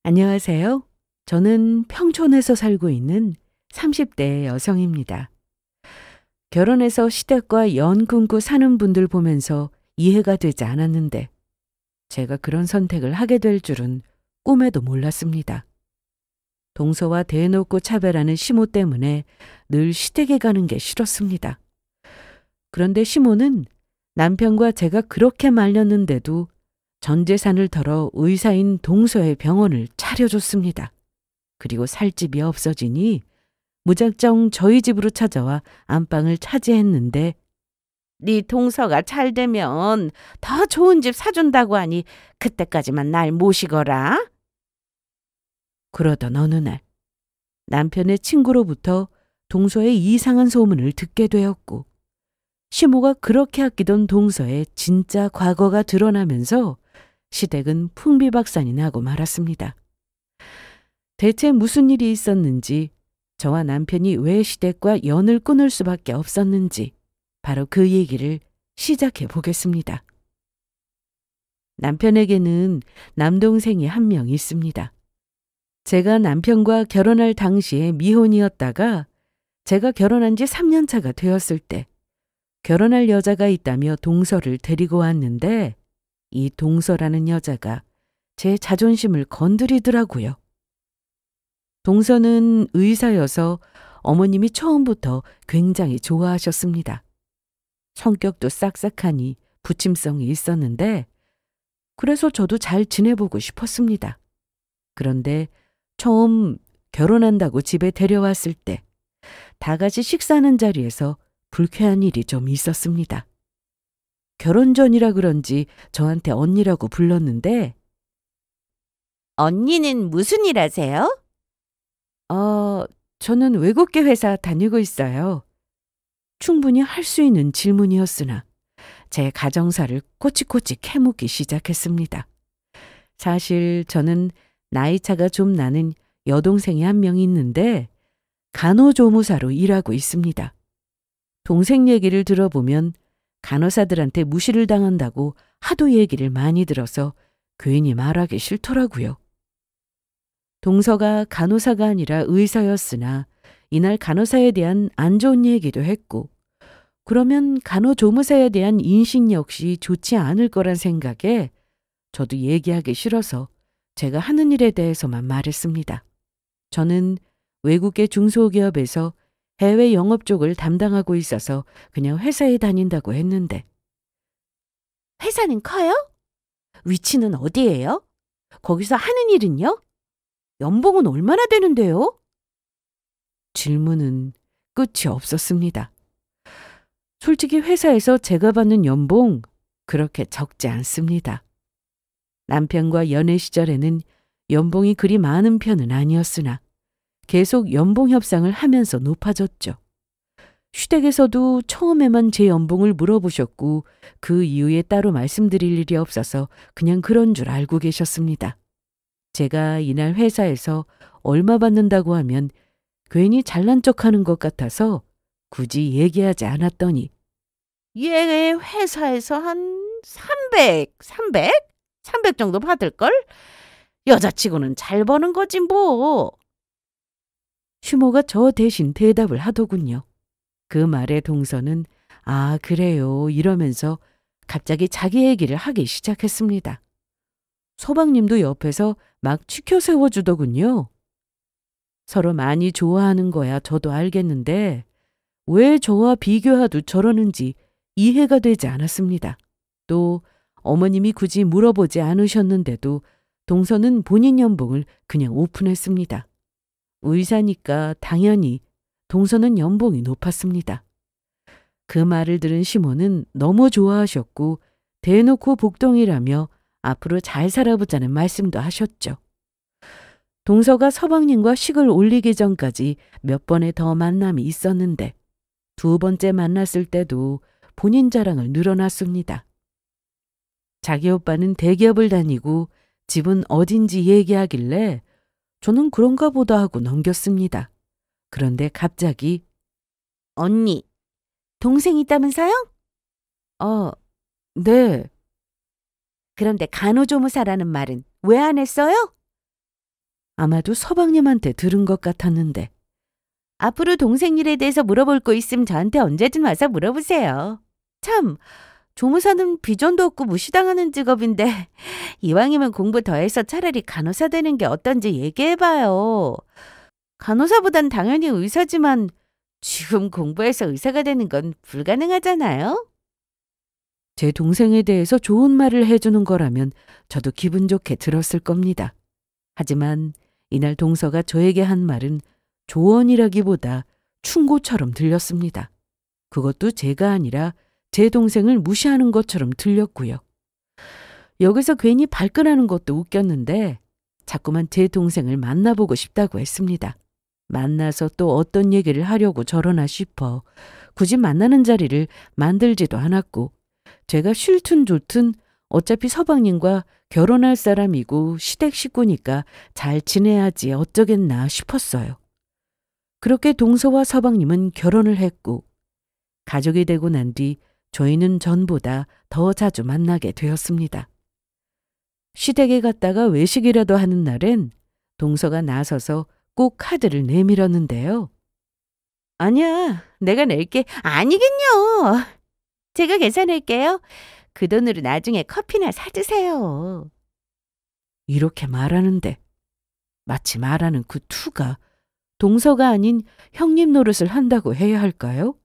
안녕하세요. 저는 평촌에서 살고 있는 30대 여성입니다. 결혼해서 시댁과 연 끊고 사는 분들 보면서 이해가 되지 않았는데 제가 그런 선택을 하게 될 줄은 꿈에도 몰랐습니다. 동서와 대놓고 차별하는 시모 때문에 늘 시댁에 가는 게 싫었습니다. 그런데 시모는 남편과 제가 그렇게 말렸는데도 전 재산을 털어 의사인 동서의 병원을 차려줬습니다. 그리고 살 집이 없어지니 무작정 저희 집으로 찾아와 안방을 차지했는데 네 동서가 잘 되면 더 좋은 집 사준다고 하니 그때까지만 날 모시거라. 그러던 어느 날 남편의 친구로부터 동서의 이상한 소문을 듣게 되었고 시모가 그렇게 아끼던 동서의 진짜 과거가 드러나면서 시댁은 풍비박산이 나고 말았습니다. 대체 무슨 일이 있었는지, 저와 남편이 왜 시댁과 연을 끊을 수밖에 없었는지 바로 그 얘기를 시작해 보겠습니다. 남편에게는 남동생이 한 명 있습니다. 제가 남편과 결혼할 당시에 미혼이었다가 제가 결혼한 지 3년 차가 되었을 때 결혼할 여자가 있다며 동서를 데리고 왔는데 이 동서라는 여자가 제 자존심을 건드리더라고요. 동서는 의사여서 어머님이 처음부터 굉장히 좋아하셨습니다. 성격도 싹싹하니 부침성이 있었는데 그래서 저도 잘 지내보고 싶었습니다. 그런데 처음 결혼한다고 집에 데려왔을 때 다 같이 식사하는 자리에서 불쾌한 일이 좀 있었습니다. 결혼 전이라 그런지 저한테 언니라고 불렀는데 언니는 무슨 일 하세요? 저는 외국계 회사 다니고 있어요. 충분히 할 수 있는 질문이었으나 제 가정사를 꼬치꼬치 캐묻기 시작했습니다. 사실 저는 나이차가 좀 나는 여동생이 한 명 있는데 간호조무사로 일하고 있습니다. 동생 얘기를 들어보면 간호사들한테 무시를 당한다고 하도 얘기를 많이 들어서 괜히 말하기 싫더라고요. 동서가 간호사가 아니라 의사였으나 이날 간호사에 대한 안 좋은 얘기도 했고 그러면 간호조무사에 대한 인식 역시 좋지 않을 거란 생각에 저도 얘기하기 싫어서 제가 하는 일에 대해서만 말했습니다. 저는 외국계 중소기업에서 해외 영업 쪽을 담당하고 있어서 그냥 회사에 다닌다고 했는데 회사는 커요? 위치는 어디예요? 거기서 하는 일은요? 연봉은 얼마나 되는데요? 질문은 끝이 없었습니다. 솔직히 회사에서 제가 받는 연봉 그렇게 적지 않습니다. 남편과 연애 시절에는 연봉이 그리 많은 편은 아니었으나 계속 연봉 협상을 하면서 높아졌죠. 시댁에서도 처음에만 제 연봉을 물어보셨고 그 이후에 따로 말씀드릴 일이 없어서 그냥 그런 줄 알고 계셨습니다. 제가 이날 회사에서 얼마 받는다고 하면 괜히 잘난 척하는 것 같아서 굳이 얘기하지 않았더니 얘 회사에서 한 300 정도 받을걸? 여자치고는 잘 버는 거지 뭐. 휴모가 저 대신 대답을 하더군요. 그 말에 동서는 아 그래요 이러면서 갑자기 자기 얘기를 하기 시작했습니다. 서방님도 옆에서 막 치켜 세워주더군요. 서로 많이 좋아하는 거야 저도 알겠는데 왜 저와 비교하도 저러는지 이해가 되지 않았습니다. 또 어머님이 굳이 물어보지 않으셨는데도 동서는 본인 연봉을 그냥 오픈했습니다. 의사니까 당연히 동서는 연봉이 높았습니다. 그 말을 들은 시모는 너무 좋아하셨고 대놓고 복동이라며 앞으로 잘 살아보자는 말씀도 하셨죠. 동서가 서방님과 식을 올리기 전까지 몇 번의 더 만남이 있었는데 두 번째 만났을 때도 본인 자랑을 늘어놨습니다. 자기 오빠는 대기업을 다니고 집은 어딘지 얘기하길래 저는 그런가 보다 하고 넘겼습니다. 그런데 갑자기 언니, 동생 있다면서요? 네. 그런데 간호조무사라는 말은 왜 안 했어요? 아마도 서방님한테 들은 것 같았는데. 앞으로 동생 일에 대해서 물어볼 거 있으면 저한테 언제든 와서 물어보세요. 참, 조무사는 비전도 없고 무시당하는 직업인데 이왕이면 공부 더해서 차라리 간호사 되는 게 어떤지 얘기해봐요. 간호사보단 당연히 의사지만 지금 공부해서 의사가 되는 건 불가능하잖아요? 제 동생에 대해서 좋은 말을 해주는 거라면 저도 기분 좋게 들었을 겁니다. 하지만 이날 동서가 저에게 한 말은 조언이라기보다 충고처럼 들렸습니다. 그것도 제가 아니라 제 동생을 무시하는 것처럼 들렸고요. 여기서 괜히 발끈하는 것도 웃겼는데 자꾸만 제 동생을 만나보고 싶다고 했습니다. 만나서 또 어떤 얘기를 하려고 저러나 싶어 굳이 만나는 자리를 만들지도 않았고 제가 싫든 좋든 어차피 서방님과 결혼할 사람이고 시댁 식구니까 잘 지내야지 어쩌겠나 싶었어요. 그렇게 동서와 서방님은 결혼을 했고 가족이 되고 난 뒤 저희는 전보다 더 자주 만나게 되었습니다. 시댁에 갔다가 외식이라도 하는 날엔 동서가 나서서 꼭 카드를 내밀었는데요. 아니야, 내가 낼게. 아니긴요. 제가 계산할게요. 그 돈으로 나중에 커피나 사드세요. 이렇게 말하는데 마치 말하는 그 투가 동서가 아닌 형님 노릇을 한다고 해야 할까요?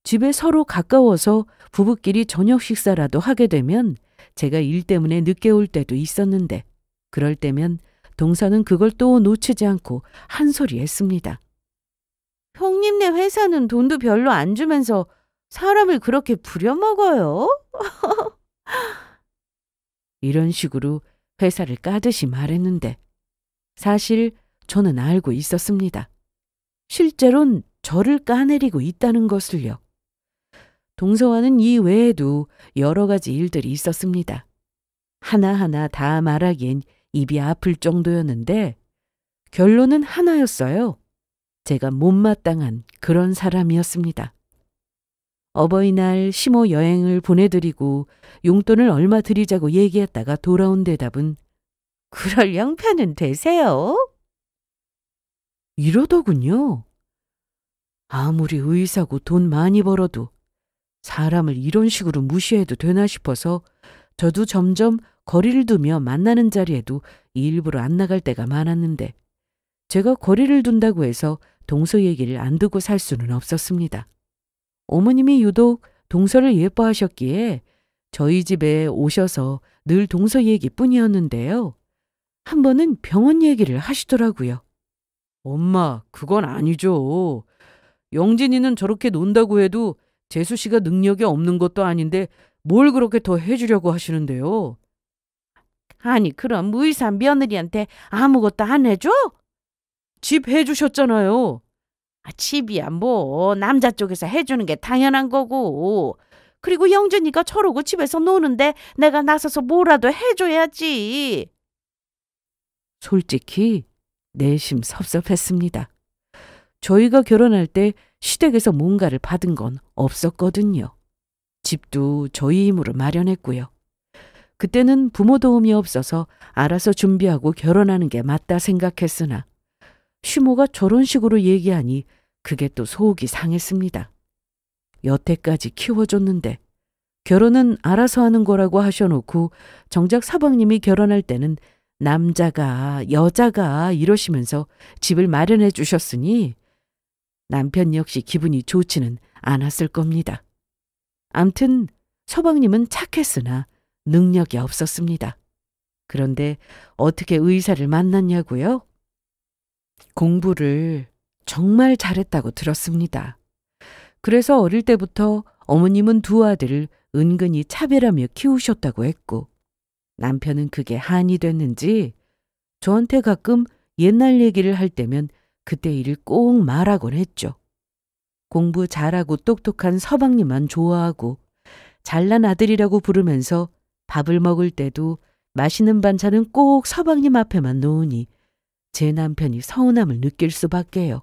집에 서로 가까워서 부부끼리 저녁 식사라도 하게 되면 제가 일 때문에 늦게 올 때도 있었는데 그럴 때면 동서는 그걸 또 놓치지 않고 한 소리 했습니다. 형님네 회사는 돈도 별로 안 주면서 사람을 그렇게 부려먹어요? 이런 식으로 회사를 까듯이 말했는데 사실 저는 알고 있었습니다. 실제로는 저를 까내리고 있다는 것을요. 동서와는 이 외에도 여러 가지 일들이 있었습니다. 하나하나 다 말하기엔 입이 아플 정도였는데 결론은 하나였어요. 제가 못마땅한 그런 사람이었습니다. 어버이날 시모 여행을 보내드리고 용돈을 얼마 드리자고 얘기했다가 돌아온 대답은 그럴 형편은 되세요? 이러더군요. 아무리 의사고 돈 많이 벌어도 사람을 이런 식으로 무시해도 되나 싶어서 저도 점점 거리를 두며 만나는 자리에도 일부러 안 나갈 때가 많았는데 제가 거리를 둔다고 해서 동서 얘기를 안 듣고 살 수는 없었습니다. 어머님이 유독 동서를 예뻐하셨기에 저희 집에 오셔서 늘 동서 얘기뿐이었는데요. 한 번은 병원 얘기를 하시더라고요. 엄마, 그건 아니죠. 영진이는 저렇게 논다고 해도 재수 씨가 능력이 없는 것도 아닌데 뭘 그렇게 더 해주려고 하시는데요? 아니, 그럼 무이산 며느리한테 아무것도 안 해줘? 집 해주셨잖아요. 집이야 뭐 남자 쪽에서 해주는 게 당연한 거고. 그리고 영진이가 저러고 집에서 노는데 내가 나서서 뭐라도 해줘야지. 솔직히 내심 섭섭했습니다. 저희가 결혼할 때 시댁에서 뭔가를 받은 건 없었거든요. 집도 저희 힘으로 마련했고요. 그때는 부모 도움이 없어서 알아서 준비하고 결혼하는 게 맞다 생각했으나 시모가 저런 식으로 얘기하니 그게 또 속이 상했습니다. 여태까지 키워줬는데 결혼은 알아서 하는 거라고 하셔놓고 정작 사방님이 결혼할 때는 남자가 여자가 이러시면서 집을 마련해 주셨으니 남편 역시 기분이 좋지는 않았을 겁니다. 암튼 서방님은 착했으나 능력이 없었습니다. 그런데 어떻게 의사를 만났냐고요? 공부를 정말 잘했다고 들었습니다. 그래서 어릴 때부터 어머님은 두 아들을 은근히 차별하며 키우셨다고 했고 남편은 그게 한이 됐는지 저한테 가끔 옛날 얘기를 할 때면 그때 일을 꼭 말하곤 했죠. 공부 잘하고 똑똑한 서방님만 좋아하고 잘난 아들이라고 부르면서 밥을 먹을 때도 맛있는 반찬은 꼭 서방님 앞에만 놓으니 제 남편이 서운함을 느낄 수밖에요.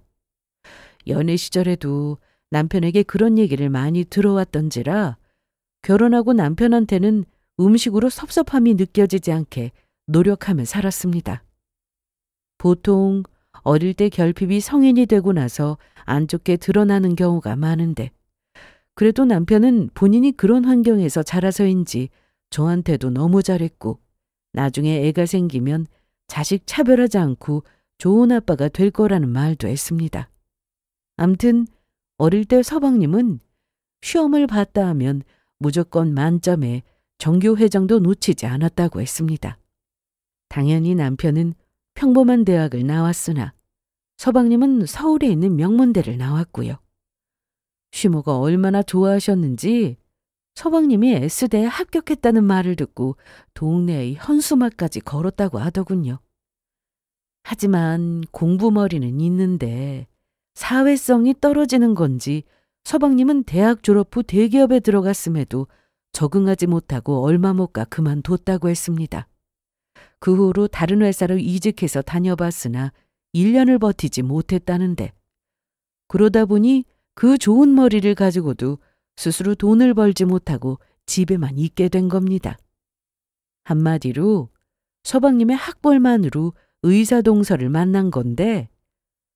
연애 시절에도 남편에게 그런 얘기를 많이 들어왔던지라 결혼하고 남편한테는 음식으로 섭섭함이 느껴지지 않게 노력하며 살았습니다. 보통 어릴 때 결핍이 성인이 되고 나서 안 좋게 드러나는 경우가 많은데 그래도 남편은 본인이 그런 환경에서 자라서인지 저한테도 너무 잘했고 나중에 애가 생기면 자식 차별하지 않고 좋은 아빠가 될 거라는 말도 했습니다. 암튼 어릴 때 서방님은 시험을 봤다 하면 무조건 만점에 정교회장도 놓치지 않았다고 했습니다. 당연히 남편은 평범한 대학을 나왔으나 서방님은 서울에 있는 명문대를 나왔고요. 시모가 얼마나 좋아하셨는지 서방님이 S대에 합격했다는 말을 듣고 동네의 현수막까지 걸었다고 하더군요. 하지만 공부머리는 있는데 사회성이 떨어지는 건지 서방님은 대학 졸업 후 대기업에 들어갔음에도 적응하지 못하고 얼마 못 가 그만뒀다고 했습니다. 그 후로 다른 회사로 이직해서 다녀봤으나 1년을 버티지 못했다는데 그러다 보니 그 좋은 머리를 가지고도 스스로 돈을 벌지 못하고 집에만 있게 된 겁니다. 한마디로 서방님의 학벌만으로 의사 동서를 만난 건데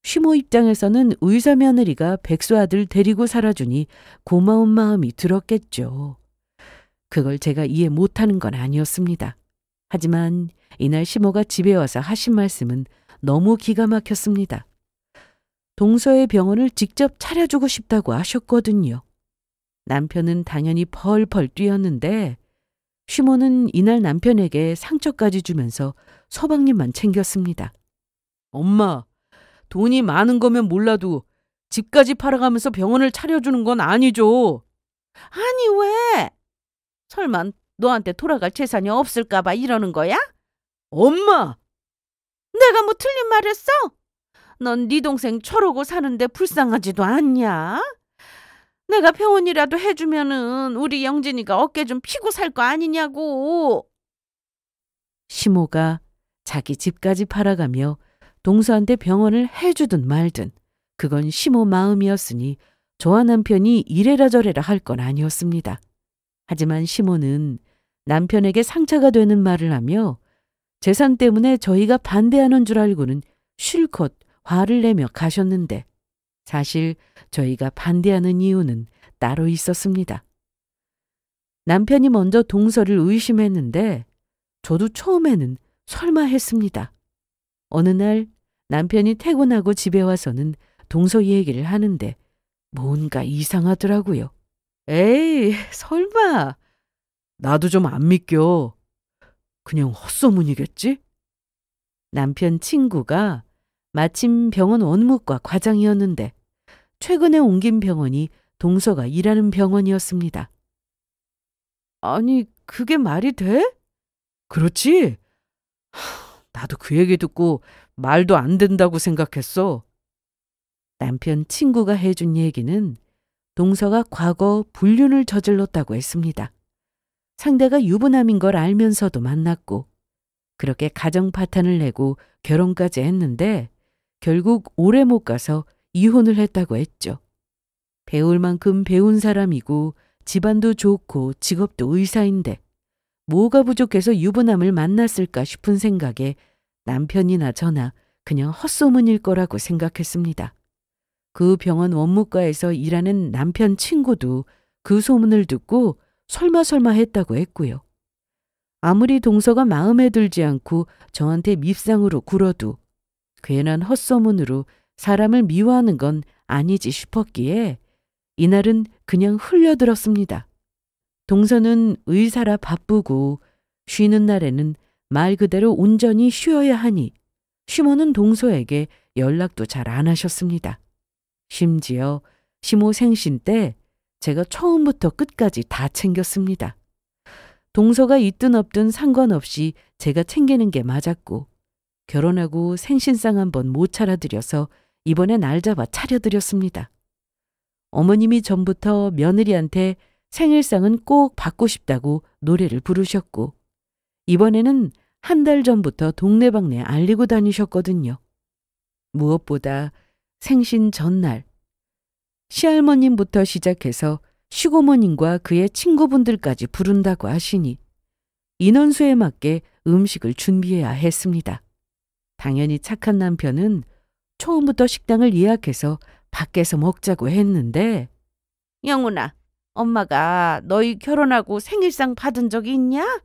시모 입장에서는 의사 며느리가 백수 아들 데리고 살아주니 고마운 마음이 들었겠죠. 그걸 제가 이해 못하는 건 아니었습니다. 하지만 이날 시모가 집에 와서 하신 말씀은 너무 기가 막혔습니다. 동서의 병원을 직접 차려주고 싶다고 하셨거든요. 남편은 당연히 펄펄 뛰었는데 시모는 이날 남편에게 상처까지 주면서 서방님만 챙겼습니다. 엄마, 돈이 많은 거면 몰라도 집까지 팔아가면서 병원을 차려주는 건 아니죠. 아니 왜? 설마 너한테 돌아갈 재산이 없을까 봐 이러는 거야? 엄마! 내가 뭐 틀린 말 했어? 넌 네 동생 저러고 사는데 불쌍하지도 않냐? 내가 병원이라도 해주면은 우리 영진이가 어깨 좀 피고 살 거 아니냐고. 시모가 자기 집까지 팔아가며 동서한테 병원을 해주든 말든 그건 시모 마음이었으니 저와 남편이 이래라 저래라 할 건 아니었습니다. 하지만 시모는 남편에게 상처가 되는 말을 하며 재산 때문에 저희가 반대하는 줄 알고는 실컷 화를 내며 가셨는데 사실 저희가 반대하는 이유는 따로 있었습니다. 남편이 먼저 동서를 의심했는데 저도 처음에는 설마 했습니다. 어느 날 남편이 퇴근하고 집에 와서는 동서 얘기를 하는데 뭔가 이상하더라고요. 에이, 설마. 나도 좀 안 믿겨. 그냥 헛소문이겠지? 남편 친구가 마침 병원 원무과 과장이었는데 최근에 옮긴 병원이 동서가 일하는 병원이었습니다. 아니, 그게 말이 돼? 그렇지? 나도 그 얘기 듣고 말도 안 된다고 생각했어. 남편 친구가 해준 얘기는 동서가 과거 불륜을 저질렀다고 했습니다. 상대가 유부남인 걸 알면서도 만났고 그렇게 가정 파탄을 내고 결혼까지 했는데 결국 오래 못 가서 이혼을 했다고 했죠. 배울 만큼 배운 사람이고 집안도 좋고 직업도 의사인데 뭐가 부족해서 유부남을 만났을까 싶은 생각에 남편이나 저나 그냥 헛소문일 거라고 생각했습니다. 그 병원 원무과에서 일하는 남편 친구도 그 소문을 듣고 설마 했다고 했고요. 아무리 동서가 마음에 들지 않고 저한테 밉상으로 굴어도 괜한 헛소문으로 사람을 미워하는 건 아니지 싶었기에 이날은 그냥 흘려들었습니다. 동서는 의사라 바쁘고 쉬는 날에는 말 그대로 온전히 쉬어야 하니 시모는 동서에게 연락도 잘 안 하셨습니다. 심지어 시모 생신 때 제가 처음부터 끝까지 다 챙겼습니다. 동서가 있든 없든 상관없이 제가 챙기는 게 맞았고 결혼하고 생신상 한번 못 차려드려서 이번에 날 잡아 차려드렸습니다. 어머님이 전부터 며느리한테 생일상은 꼭 받고 싶다고 노래를 부르셨고 이번에는 한 달 전부터 동네방네 알리고 다니셨거든요. 무엇보다 생신 전날 시할머님부터 시작해서 시고모님과 그의 친구분들까지 부른다고 하시니 인원수에 맞게 음식을 준비해야 했습니다. 당연히 착한 남편은 처음부터 식당을 예약해서 밖에서 먹자고 했는데 영훈아, 엄마가 너희 결혼하고 생일상 받은 적이 있냐?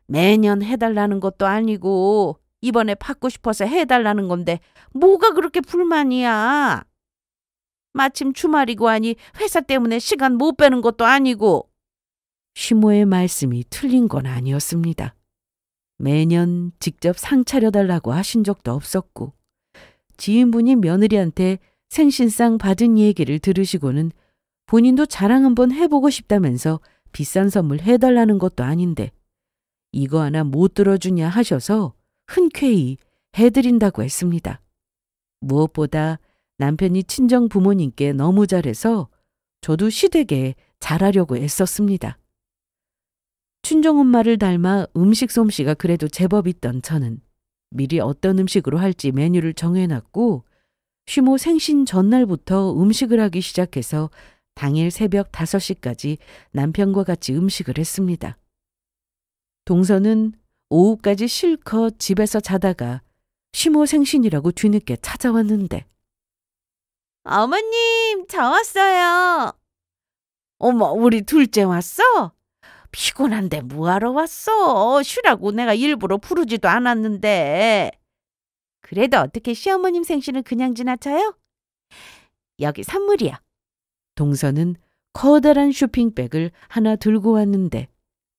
매년 해달라는 것도 아니고 이번에 받고 싶어서 해달라는 건데 뭐가 그렇게 불만이야? 마침 주말이고 하니 회사 때문에 시간 못 빼는 것도 아니고. 시모의 말씀이 틀린 건 아니었습니다. 매년 직접 상 차려달라고 하신 적도 없었고 지인분이 며느리한테 생신상 받은 얘기를 들으시고는 본인도 자랑 한번 해보고 싶다면서 비싼 선물 해달라는 것도 아닌데 이거 하나 못 들어주냐 하셔서 흔쾌히 해드린다고 했습니다. 무엇보다 남편이 친정 부모님께 너무 잘해서 저도 시댁에 잘하려고 애썼습니다. 친정엄마를 닮아 음식 솜씨가 그래도 제법 있던 저는 미리 어떤 음식으로 할지 메뉴를 정해놨고 시모 생신 전날부터 음식을 하기 시작해서 당일 새벽 5시까지 남편과 같이 음식을 했습니다. 동서는 오후까지 실컷 집에서 자다가 시모 생신이라고 뒤늦게 찾아왔는데 어머님, 저 왔어요. 어머, 우리 둘째 왔어? 피곤한데 뭐하러 왔어? 쉬라고 내가 일부러 부르지도 않았는데. 그래도 어떻게 시어머님 생신을 그냥 지나쳐요? 여기 선물이요. 동서는 커다란 쇼핑백을 하나 들고 왔는데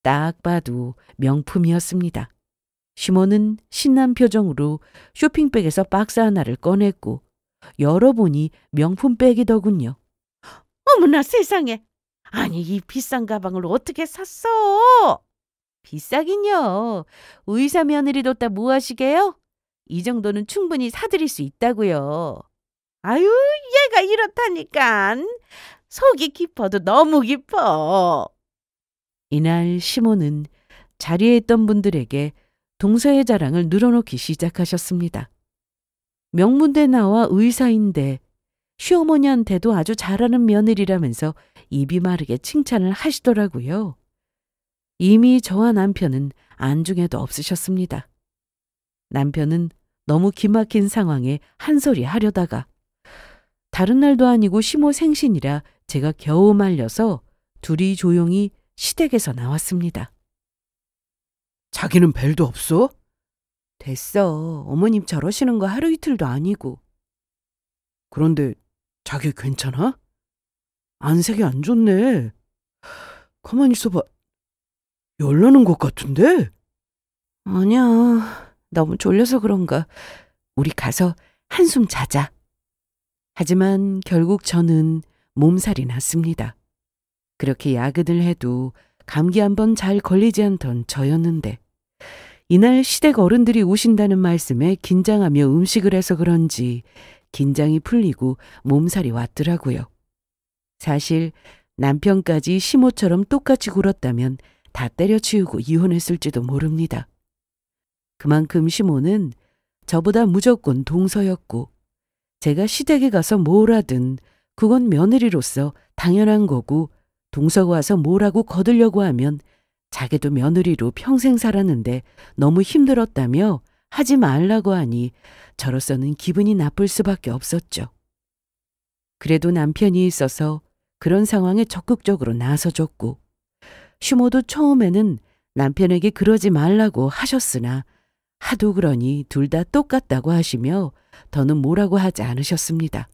딱 봐도 명품이었습니다. 시모는 신난 표정으로 쇼핑백에서 박스 하나를 꺼냈고 열어보니 명품백이더군요. 어머나 세상에. 아니 이 비싼 가방을 어떻게 샀어? 비싸긴요. 의사 며느리 뒀다 뭐 하시게요? 이 정도는 충분히 사드릴 수 있다고요. 아유, 얘가 이렇다니깐. 속이 깊어도 너무 깊어. 이날 시모는 자리에 있던 분들에게 동서의 자랑을 늘어놓기 시작하셨습니다. 명문대 나와 의사인데 시어머니한테도 아주 잘하는 며느리라면서 입이 마르게 칭찬을 하시더라고요. 이미 저와 남편은 안중에도 없으셨습니다. 남편은 너무 기막힌 상황에 한 소리 하려다가 다른 날도 아니고 시모 생신이라 제가 겨우 말려서 둘이 조용히 시댁에서 나왔습니다. 자기는 벨도 없어? 됐어. 어머님 저러시는 거 하루 이틀도 아니고. 그런데 자기 괜찮아? 안색이 안 좋네. 가만히 있어봐. 열나는 것 같은데? 아니야. 너무 졸려서 그런가. 우리 가서 한숨 자자. 하지만 결국 저는 몸살이 났습니다. 그렇게 야근을 해도 감기 한번 잘 걸리지 않던 저였는데 이날 시댁 어른들이 오신다는 말씀에 긴장하며 음식을 해서 그런지 긴장이 풀리고 몸살이 왔더라고요. 사실 남편까지 시모처럼 똑같이 굴었다면 다 때려치우고 이혼했을지도 모릅니다. 그만큼 시모는 저보다 무조건 동서였고 제가 시댁에 가서 뭘 하든 그건 며느리로서 당연한 거고 동서가 와서 뭐라고 거들려고 하면 자기도 며느리로 평생 살았는데 너무 힘들었다며 하지 말라고 하니 저로서는 기분이 나쁠 수밖에 없었죠. 그래도 남편이 있어서 그런 상황에 적극적으로 나서줬고 시모도 처음에는 남편에게 그러지 말라고 하셨으나 하도 그러니 둘 다 똑같다고 하시며 더는 뭐라고 하지 않으셨습니다.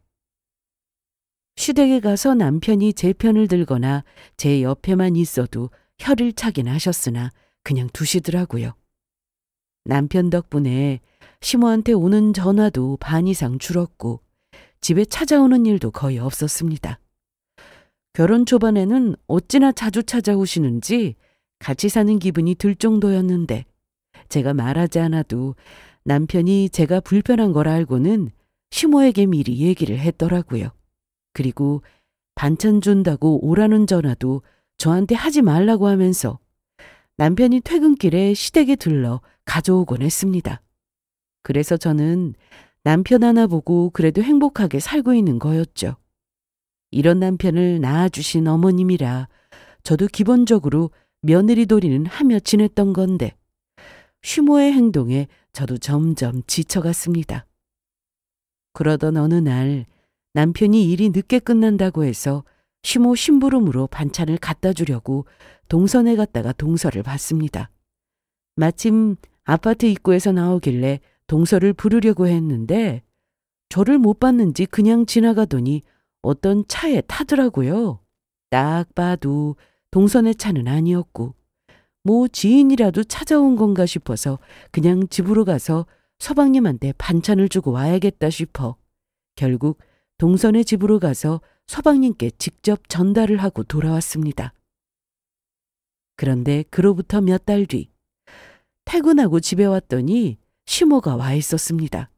시댁에 가서 남편이 제 편을 들거나 제 옆에만 있어도 혀를 차긴 하셨으나 그냥 두시더라고요. 남편 덕분에 시모한테 오는 전화도 반 이상 줄었고 집에 찾아오는 일도 거의 없었습니다. 결혼 초반에는 어찌나 자주 찾아오시는지 같이 사는 기분이 들 정도였는데 제가 말하지 않아도 남편이 제가 불편한 걸 알고는 시모에게 미리 얘기를 했더라고요. 그리고 반찬 준다고 오라는 전화도 저한테 하지 말라고 하면서 남편이 퇴근길에 시댁에 들러 가져오곤 했습니다. 그래서 저는 남편 하나 보고 그래도 행복하게 살고 있는 거였죠. 이런 남편을 낳아주신 어머님이라 저도 기본적으로 며느리 도리는 하며 지냈던 건데 시모의 행동에 저도 점점 지쳐갔습니다. 그러던 어느 날 남편이 일이 늦게 끝난다고 해서 시모 심부름으로 반찬을 갖다 주려고 동선에 갔다가 동서를 봤습니다. 마침 아파트 입구에서 나오길래 동서를 부르려고 했는데 저를 못 봤는지 그냥 지나가더니 어떤 차에 타더라고요. 딱 봐도 동선의 차는 아니었고 뭐 지인이라도 찾아온 건가 싶어서 그냥 집으로 가서 서방님한테 반찬을 주고 와야겠다 싶어 결국 동선의 집으로 가서 서방님께 직접 전달을 하고 돌아왔습니다. 그런데 그로부터 몇 달 뒤 퇴근하고 집에 왔더니 시모가 와 있었습니다.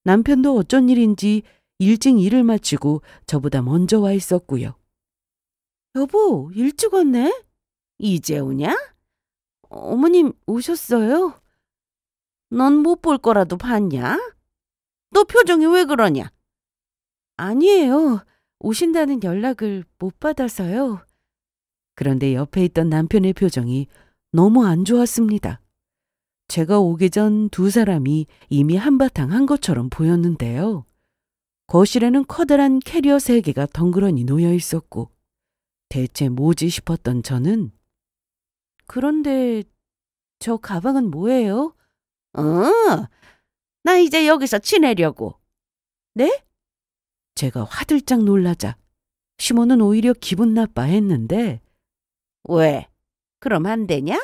남편도 어쩐 일인지 일찍 일을 마치고 저보다 먼저 와 있었고요. 여보, 일찍 왔네? 이제 오냐? 어머님 오셨어요? 넌 못 볼 거라도 봤냐? 너 표정이 왜 그러냐? 아니에요. 오신다는 연락을 못 받아서요. 그런데 옆에 있던 남편의 표정이 너무 안 좋았습니다. 제가 오기 전 두 사람이 이미 한바탕 한 것처럼 보였는데요. 거실에는 커다란 캐리어 3개가 덩그러니 놓여 있었고 대체 뭐지 싶었던 저는 그런데 저 가방은 뭐예요? 나 이제 여기서 지내려고. 네? 제가 화들짝 놀라자 시모는 오히려 기분 나빠했는데 왜? 그럼 안 되냐?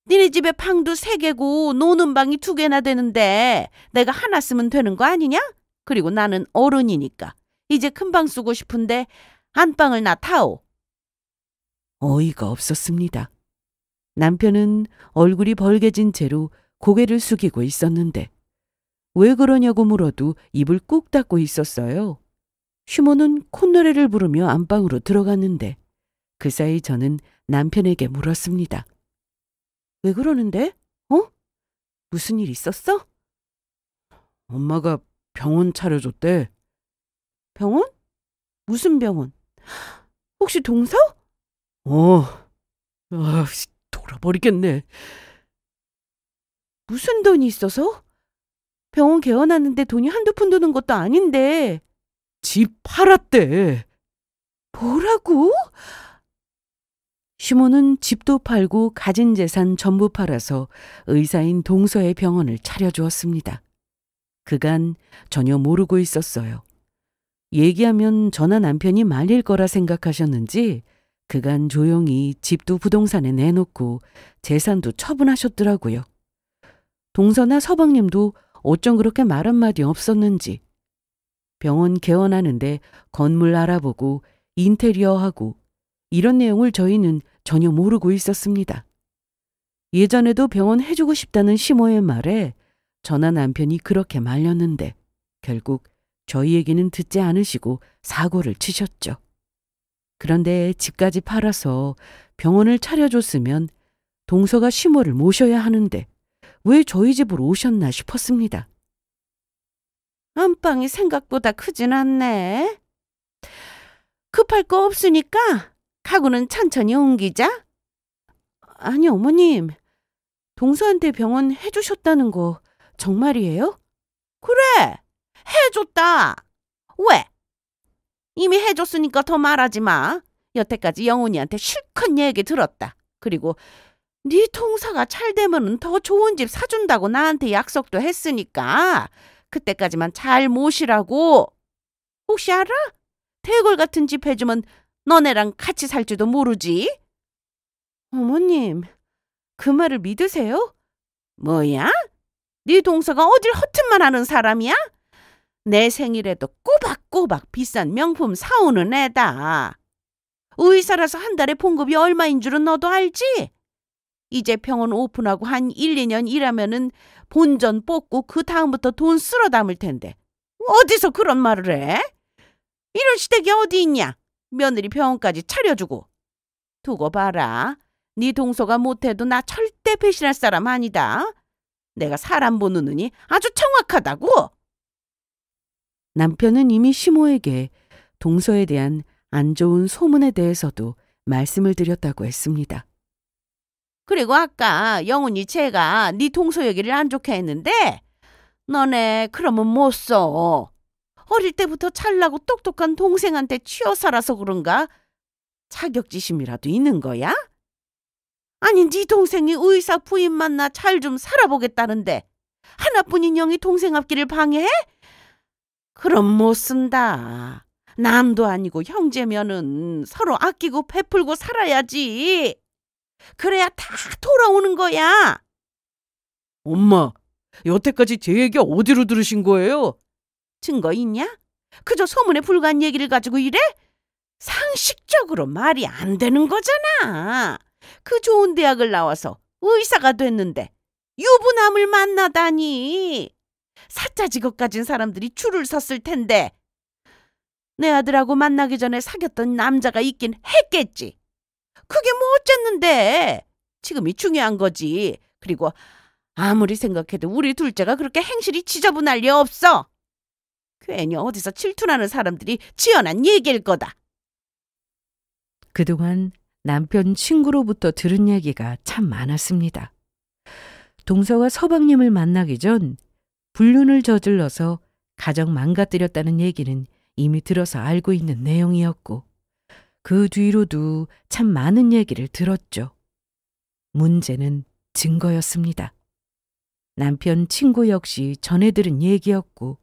니네 집에 방도 3개고 노는 방이 2개나 되는데 내가 하나 쓰면 되는 거 아니냐? 그리고 나는 어른이니까 이제 큰 방 쓰고 싶은데 안방을 나 타오. 어이가 없었습니다. 남편은 얼굴이 벌개진 채로 고개를 숙이고 있었는데 왜 그러냐고 물어도 입을 꾹 닫고 있었어요. 시모는 콧노래를 부르며 안방으로 들어갔는데 그 사이 저는 남편에게 물었습니다. 왜 그러는데? 무슨 일 있었어? 엄마가 병원 차려줬대. 병원? 무슨 병원? 혹시 동서? 돌아버리겠네. 무슨 돈이 있어서? 병원 개원하는데 돈이 한두 푼 드는 것도 아닌데. 집 팔았대. 뭐라고? 시모는 집도 팔고 가진 재산 전부 팔아서 의사인 동서의 병원을 차려주었습니다. 그간 전혀 모르고 있었어요. 얘기하면 저나 남편이 말릴 거라 생각하셨는지 그간 조용히 집도 부동산에 내놓고 재산도 처분하셨더라고요. 동서나 서방님도 어쩜 그렇게 말 한마디 없었는지 병원 개원하는데 건물 알아보고 인테리어하고 이런 내용을 저희는 전혀 모르고 있었습니다. 예전에도 병원 해주고 싶다는 시모의 말에 저나 남편이 그렇게 말렸는데 결국 저희 얘기는 듣지 않으시고 사고를 치셨죠. 그런데 집까지 팔아서 병원을 차려줬으면 동서가 시모를 모셔야 하는데 왜 저희 집으로 오셨나 싶었습니다. 안방이 생각보다 크진 않네. 급할 거 없으니까 가구는 천천히 옮기자. 아니 어머님, 동서한테 병원 해주셨다는 거 정말이에요? 그래, 해줬다. 왜? 이미 해줬으니까 더 말하지 마. 여태까지 영훈이한테 실컷 얘기 들었다. 그리고 네 동서가 잘 되면은 더 좋은 집 사준다고 나한테 약속도 했으니까 그때까지만 잘 모시라고. 혹시 알아? 대골 같은 집 해주면 너네랑 같이 살지도 모르지. 어머님, 그 말을 믿으세요? 뭐야? 네 동서가 어딜 허튼만 하는 사람이야? 내 생일에도 꼬박꼬박 비싼 명품 사오는 애다. 의사라서 한 달에 봉급이 얼마인 줄은 너도 알지? 이제 병원 오픈하고 한 1, 2년 일하면은 본전 뽑고 그 다음부터 돈 쓸어 담을 텐데 어디서 그런 말을 해? 이런 시댁이 어디 있냐? 며느리 병원까지 차려주고. 두고 봐라. 네 동서가 못해도 나 절대 배신할 사람 아니다. 내가 사람 보는 눈이 아주 정확하다고. 남편은 이미 시모에게 동서에 대한 안 좋은 소문에 대해서도 말씀을 드렸다고 했습니다. 그리고 아까 영훈이 쟤가 네 동서 얘기를 안 좋게 했는데 너네 그러면 못 써. 어릴 때부터 잘나고 똑똑한 동생한테 치여 살아서 그런가? 자격지심이라도 있는 거야? 아니 네 동생이 의사 부인 만나 잘 좀 살아보겠다는데 하나뿐인 영이 동생 앞길을 방해해? 그럼 못 쓴다. 남도 아니고 형제면은 서로 아끼고 베풀고 살아야지. 그래야 다 돌아오는 거야. 엄마, 여태까지 제 얘기 어디로 들으신 거예요? 증거 있냐? 그저 소문에 불과한 얘기를 가지고 이래? 상식적으로 말이 안 되는 거잖아. 그 좋은 대학을 나와서 의사가 됐는데 유부남을 만나다니. 사짜 직업 가진 사람들이 줄을 섰을 텐데 내 아들하고 만나기 전에 사귀었던 남자가 있긴 했겠지. 그게 뭐 어쨌는데. 지금이 중요한 거지. 그리고 아무리 생각해도 우리 둘째가 그렇게 행실이 지저분할 리 없어. 괜히 어디서 질투나는 사람들이 지어낸 얘기일 거다. 그동안 남편 친구로부터 들은 얘기가 참 많았습니다. 동서가 서방님을 만나기 전 불륜을 저질러서 가정 망가뜨렸다는 얘기는 이미 들어서 알고 있는 내용이었고 그 뒤로도 참 많은 얘기를 들었죠. 문제는 증거였습니다. 남편 친구 역시 전해 들은 얘기였고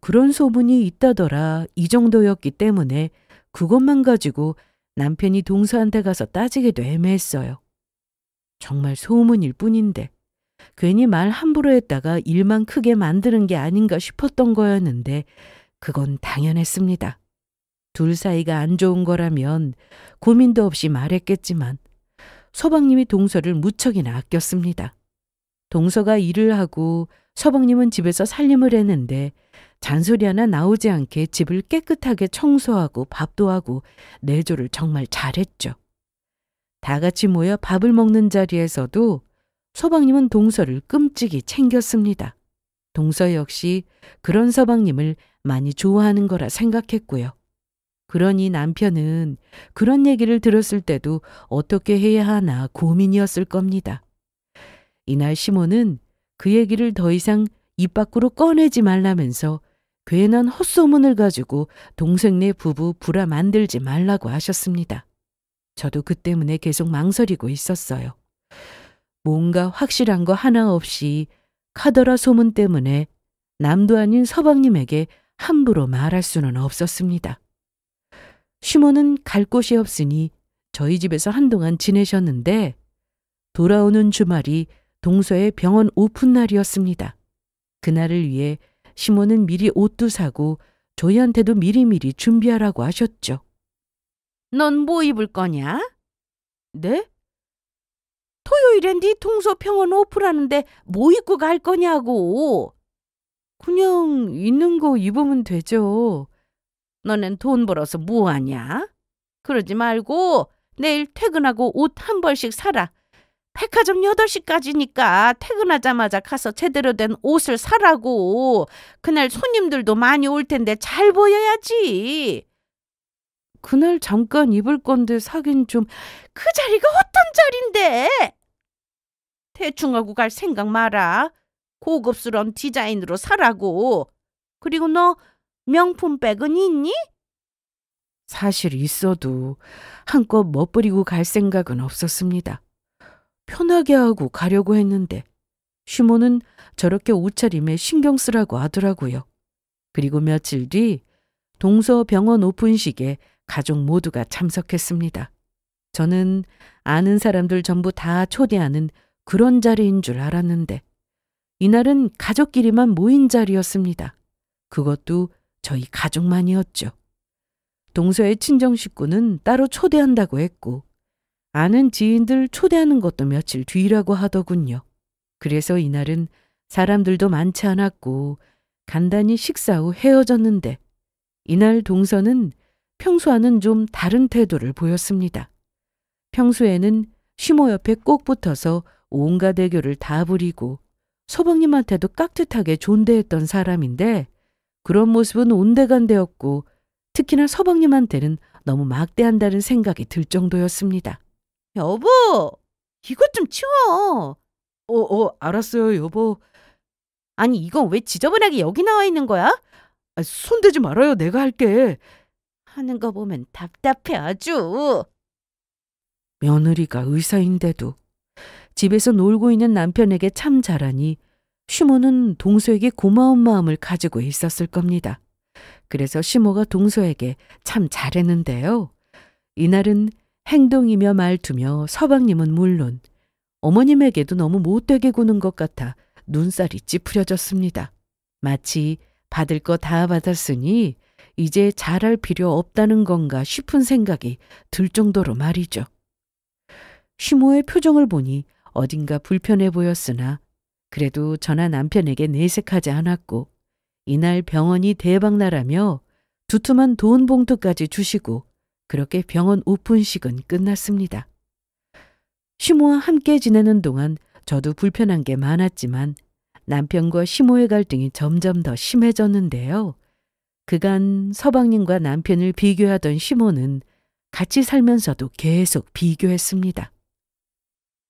그런 소문이 있다더라 이 정도였기 때문에 그것만 가지고 남편이 동서한테 가서 따지기도 애매했어요. 정말 소문일 뿐인데 괜히 말 함부로 했다가 일만 크게 만드는 게 아닌가 싶었던 거였는데 그건 당연했습니다. 둘 사이가 안 좋은 거라면 고민도 없이 말했겠지만 서방님이 동서를 무척이나 아꼈습니다. 동서가 일을 하고 서방님은 집에서 살림을 했는데 잔소리 하나 나오지 않게 집을 깨끗하게 청소하고 밥도 하고 내조를 정말 잘했죠. 다 같이 모여 밥을 먹는 자리에서도 서방님은 동서를 끔찍이 챙겼습니다. 동서 역시 그런 서방님을 많이 좋아하는 거라 생각했고요. 그러니 남편은 그런 얘기를 들었을 때도 어떻게 해야 하나 고민이었을 겁니다. 이날 시모는 그 얘기를 더 이상 입 밖으로 꺼내지 말라면서 괜한 헛소문을 가지고 동생네 부부 불화 만들지 말라고 하셨습니다. 저도 그 때문에 계속 망설이고 있었어요. 뭔가 확실한 거 하나 없이 카더라 소문 때문에 남도 아닌 서방님에게 함부로 말할 수는 없었습니다. 시모는 갈 곳이 없으니 저희 집에서 한동안 지내셨는데 돌아오는 주말이 동서의 병원 오픈 날이었습니다. 그날을 위해 시모는 미리 옷도 사고 저희한테도 미리미리 준비하라고 하셨죠. 넌 뭐 입을 거냐? 네? 토요일에 네 동서 병원 오픈하는데 뭐 입고 갈 거냐고. 그냥 있는 거 입으면 되죠. 너넨 돈 벌어서 뭐 하냐? 그러지 말고 내일 퇴근하고 옷 한 벌씩 사라. 백화점 8시까지니까 퇴근하자마자 가서 제대로 된 옷을 사라고. 그날 손님들도 많이 올 텐데 잘 보여야지. 그날 잠깐 입을 건데 사긴 좀. 그 자리가 어떤 자리인데? 대충 하고 갈 생각 마라. 고급스러운 디자인으로 사라고. 그리고 너 명품 백은 있니? 사실 있어도 한껏 멋부리고 갈 생각은 없었습니다. 편하게 하고 가려고 했는데 시모는 저렇게 옷차림에 신경 쓰라고 하더라고요. 그리고 며칠 뒤 동서 병원 오픈식에 가족 모두가 참석했습니다. 저는 아는 사람들 전부 다 초대하는 그런 자리인 줄 알았는데 이날은 가족끼리만 모인 자리였습니다. 그것도 저희 가족만이었죠. 동서의 친정 식구는 따로 초대한다고 했고 아는 지인들 초대하는 것도 며칠 뒤라고 하더군요. 그래서 이날은 사람들도 많지 않았고 간단히 식사 후 헤어졌는데 이날 동서는 평소와는 좀 다른 태도를 보였습니다. 평소에는 시모 옆에 꼭 붙어서 온갖 애교를 다 부리고 서방님한테도 깍듯하게 존대했던 사람인데 그런 모습은 온데간데였고 특히나 서방님한테는 너무 막대한다는 생각이 들 정도였습니다. 여보, 이것 좀 치워. 알았어요, 여보. 아니, 이건 왜 지저분하게 여기 나와 있는 거야? 손대지 말아요. 내가 할게. 하는 거 보면 답답해 아주. 며느리가 의사인데도 집에서 놀고 있는 남편에게 참 잘하니 시모는 동서에게 고마운 마음을 가지고 있었을 겁니다. 그래서 시모가 동서에게 참 잘했는데요. 이날은 행동이며 말투며 서방님은 물론 어머님에게도 너무 못되게 구는 것 같아 눈살이 찌푸려졌습니다. 마치 받을 거 다 받았으니 이제 잘할 필요 없다는 건가 싶은 생각이 들 정도로 말이죠. 시모의 표정을 보니 어딘가 불편해 보였으나 그래도 저나 남편에게 내색하지 않았고 이날 병원이 대박나라며 두툼한 돈 봉투까지 주시고 그렇게 병원 오픈식은 끝났습니다. 시모와 함께 지내는 동안 저도 불편한 게 많았지만 남편과 시모의 갈등이 점점 더 심해졌는데요. 그간 서방님과 남편을 비교하던 시모는 같이 살면서도 계속 비교했습니다.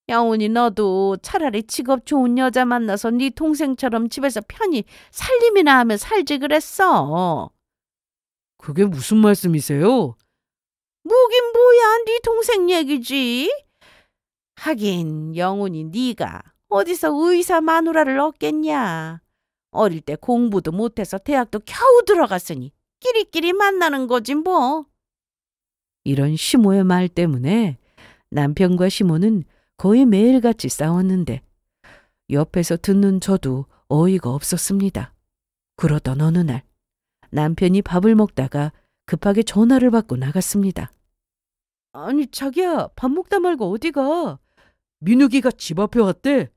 영훈이 너도 차라리 직업 좋은 여자 만나서 네 동생처럼 집에서 편히 살림이나 하며 살지 그랬어. 그게 무슨 말씀이세요? 뭐긴 뭐야, 네 동생 얘기지. 하긴 영훈이 네가 어디서 의사 마누라를 얻겠냐. 어릴 때 공부도 못해서 대학도 겨우 들어갔으니 끼리끼리 만나는 거지 뭐. 이런 시모의 말 때문에 남편과 시모는 거의 매일같이 싸웠는데 옆에서 듣는 저도 어이가 없었습니다. 그러던 어느 날 남편이 밥을 먹다가 급하게 전화를 받고 나갔습니다. 아니, 자기야, 밥 먹다 말고 어디 가? 민욱이가 집 앞에 왔대.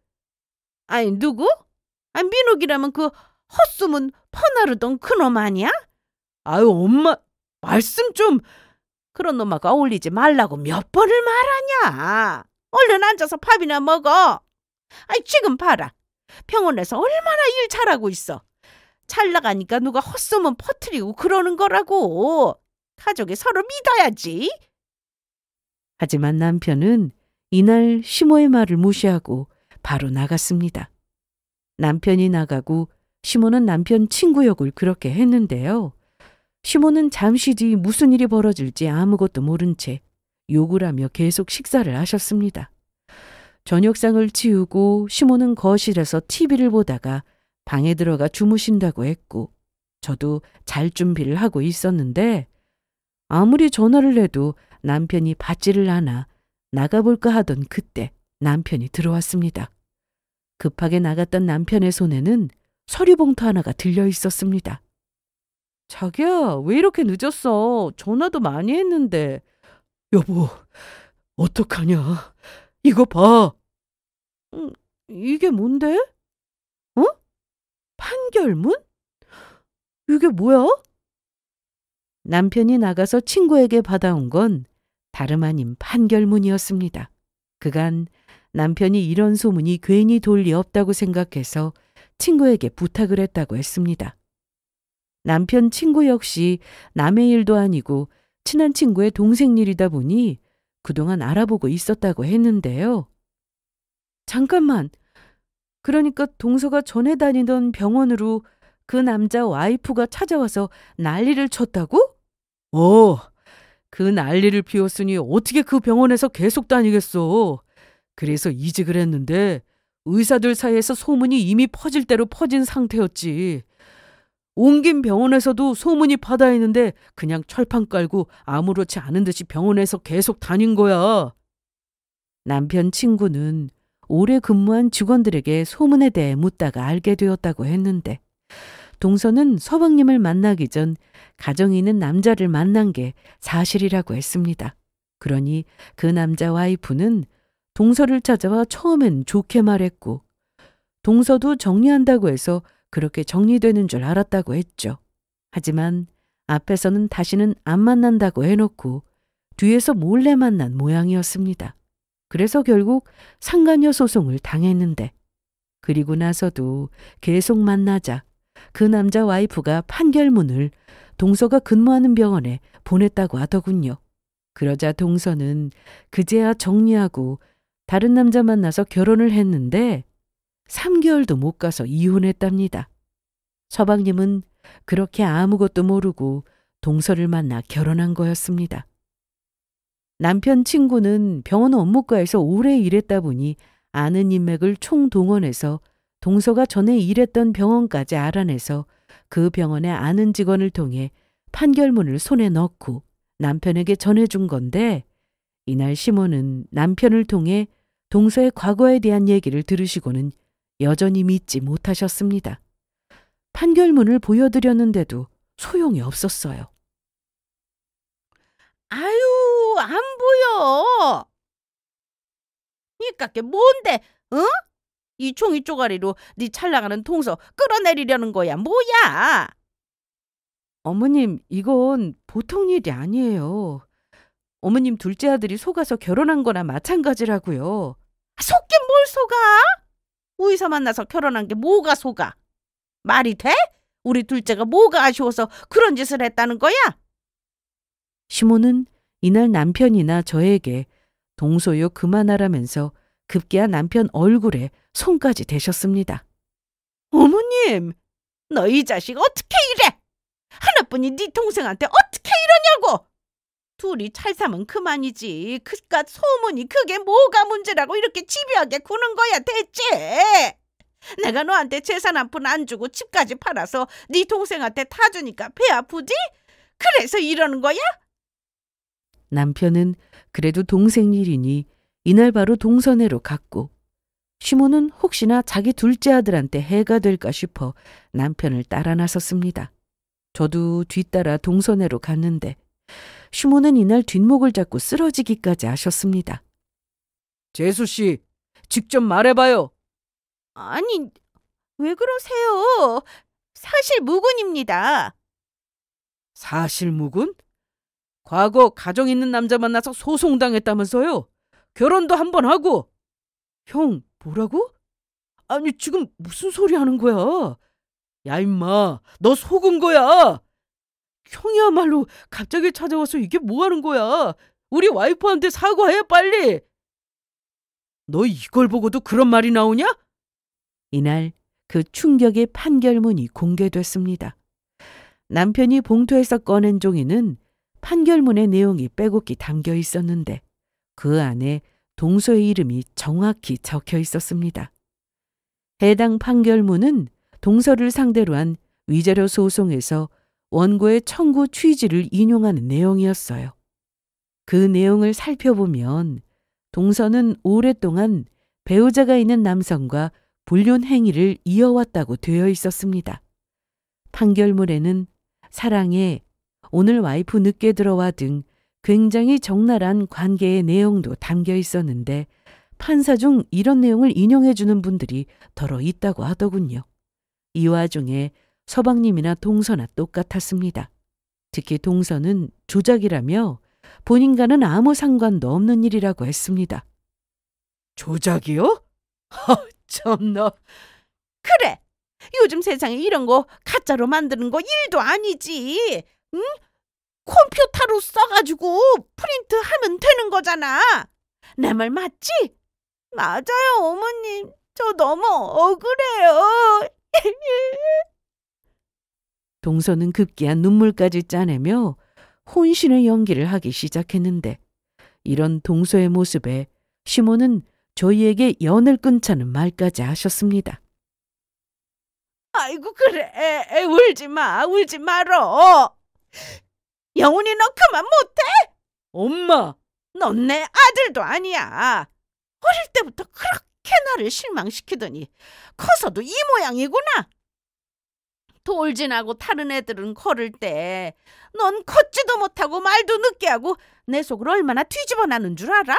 아니 누구? 아니 민욱이라면 그 헛소문 퍼나르던 그놈 아니야? 아유, 엄마, 말씀 좀. 그런 놈하고 어울리지 말라고 몇 번을 말하냐. 얼른 앉아서 밥이나 먹어. 아니 지금 봐라. 병원에서 얼마나 일 잘하고 있어. 잘 나가니까 누가 헛소문 퍼뜨리고 그러는 거라고. 가족이 서로 믿어야지. 하지만 남편은 이날 시모의 말을 무시하고 바로 나갔습니다. 남편이 나가고 시모는 남편 친구 역을 그렇게 했는데요. 시모는 잠시 뒤 무슨 일이 벌어질지 아무것도 모른 채 욕을 하며 계속 식사를 하셨습니다. 저녁상을 치우고 시모는 거실에서 TV를 보다가 방에 들어가 주무신다고 했고 저도 잘 준비를 하고 있었는데 아무리 전화를 해도 남편이 받지를 않아 나가볼까 하던 그때 남편이 들어왔습니다. 급하게 나갔던 남편의 손에는 서류봉투 하나가 들려 있었습니다. 자기야, 왜 이렇게 늦었어? 전화도 많이 했는데. 여보, 어떡하냐? 이거 봐. 이게 뭔데? 판결문? 이게 뭐야? 남편이 나가서 친구에게 받아온 건 다름 아닌 판결문이었습니다. 그간 남편이 이런 소문이 괜히 돌 리 없다고 생각해서 친구에게 부탁을 했다고 했습니다. 남편 친구 역시 남의 일도 아니고 친한 친구의 동생 일이다 보니 그동안 알아보고 있었다고 했는데요. 잠깐만, 그러니까 동서가 전에 다니던 병원으로 그 남자 와이프가 찾아와서 난리를 쳤다고? 그 난리를 피웠으니 어떻게 그 병원에서 계속 다니겠어. 그래서 이직을 했는데 의사들 사이에서 소문이 이미 퍼질 대로 퍼진 상태였지. 옮긴 병원에서도 소문이 파다했는데 그냥 철판 깔고 아무렇지 않은 듯이 병원에서 계속 다닌 거야. 남편 친구는 오래 근무한 직원들에게 소문에 대해 묻다가 알게 되었다고 했는데 동서는 서방님을 만나기 전 가정이 있는 남자를 만난 게 사실이라고 했습니다. 그러니 그 남자 와이프는 동서를 찾아와 처음엔 좋게 말했고 동서도 정리한다고 해서 그렇게 정리되는 줄 알았다고 했죠. 하지만 앞에서는 다시는 안 만난다고 해놓고 뒤에서 몰래 만난 모양이었습니다. 그래서 결국 상간녀 소송을 당했는데 그리고 나서도 계속 만나자 그 남자 와이프가 판결문을 동서가 근무하는 병원에 보냈다고 하더군요. 그러자 동서는 그제야 정리하고 다른 남자 만나서 결혼을 했는데 3개월도 못 가서 이혼했답니다. 서방님은 그렇게 아무것도 모르고 동서를 만나 결혼한 거였습니다. 남편 친구는 병원 업무과에서 오래 일했다 보니 아는 인맥을 총동원해서 동서가 전에 일했던 병원까지 알아내서 그 병원의 아는 직원을 통해 판결문을 손에 넣고 남편에게 전해준 건데, 이날 시몬은 남편을 통해 동서의 과거에 대한 얘기를 들으시고는 여전히 믿지 못하셨습니다. 판결문을 보여드렸는데도 소용이 없었어요. 아유, 안 보여. 이깟게 뭔데, 응? 이 종이 쪼가리로 네 찰나가는 동서 끌어내리려는 거야, 뭐야? 어머님, 이건 보통 일이 아니에요. 어머님 둘째 아들이 속아서 결혼한 거나 마찬가지라고요. 속긴 뭘 속아? 의사 만나서 결혼한 게 뭐가 속아? 말이 돼? 우리 둘째가 뭐가 아쉬워서 그런 짓을 했다는 거야? 시몬은 이날 남편이나 저에게 동서요 그만하라면서 급기야 남편 얼굴에 손까지 대셨습니다. 어머님, 너 이 자식 어떻게 이래? 하나뿐인 네 동생한테 어떻게 이러냐고! 둘이 찰삼은 그만이지. 그깟 소문이 그게 뭐가 문제라고 이렇게 집요하게 구는 거야 대체. 내가 너한테 재산 한 푼 안 주고 집까지 팔아서 네 동생한테 타주니까 배 아프지? 그래서 이러는 거야? 남편은 그래도 동생 일이니 이날 바로 동서내로 갔고, 시몬은 혹시나 자기 둘째 아들한테 해가 될까 싶어 남편을 따라 나섰습니다. 저도 뒤따라 동서내로 갔는데 시몬은 이날 뒷목을 잡고 쓰러지기까지 하셨습니다. 재수 씨, 직접 말해봐요. 아니, 왜 그러세요? 사실 무근입니다. 사실무근? 과거 가정 있는 남자 만나서 소송당했다면서요? 결혼도 한 번 하고. 형, 뭐라고? 아니, 지금 무슨 소리 하는 거야? 야, 임마, 너 속은 거야. 형이야말로 갑자기 찾아와서 이게 뭐 하는 거야? 우리 와이프한테 사과해, 빨리. 너 이걸 보고도 그런 말이 나오냐? 이날 그 충격의 판결문이 공개됐습니다. 남편이 봉투에서 꺼낸 종이는 판결문의 내용이 빼곡히 담겨 있었는데 그 안에 동서의 이름이 정확히 적혀 있었습니다. 해당 판결문은 동서를 상대로 한 위자료 소송에서 원고의 청구 취지를 인용하는 내용이었어요. 그 내용을 살펴보면 동서는 오랫동안 배우자가 있는 남성과 불륜 행위를 이어왔다고 되어 있었습니다. 판결문에는 사랑해, 오늘 와이프 늦게 들어와 등 굉장히 적나라한 관계의 내용도 담겨 있었는데 판사 중 이런 내용을 인용해주는 분들이 더러 있다고 하더군요. 이 와중에 서방님이나 동서나 똑같았습니다. 특히 동서는 조작이라며 본인과는 아무 상관도 없는 일이라고 했습니다. 조작이요? 참나. 그래, 요즘 세상에 이런 거 가짜로 만드는 거 일도 아니지. 응? 컴퓨터로 써가지고 프린트하면 되는 거잖아. 내 말 맞지? 맞아요, 어머님. 저 너무 억울해요. 동서는 급기야 눈물까지 짜내며 혼신의 연기를 하기 시작했는데 이런 동서의 모습에 시몬은 저희에게 연을 끊자는 말까지 하셨습니다. 아이고 그래, 울지 마, 울지 말어. 영훈이 너 그만 못해? 엄마! 넌 내 아들도 아니야. 어릴 때부터 그렇게 나를 실망시키더니 커서도 이 모양이구나. 돌진하고 다른 애들은 걸을 때 넌 걷지도 못하고 말도 늦게 하고 내 속을 얼마나 뒤집어 나는 줄 알아?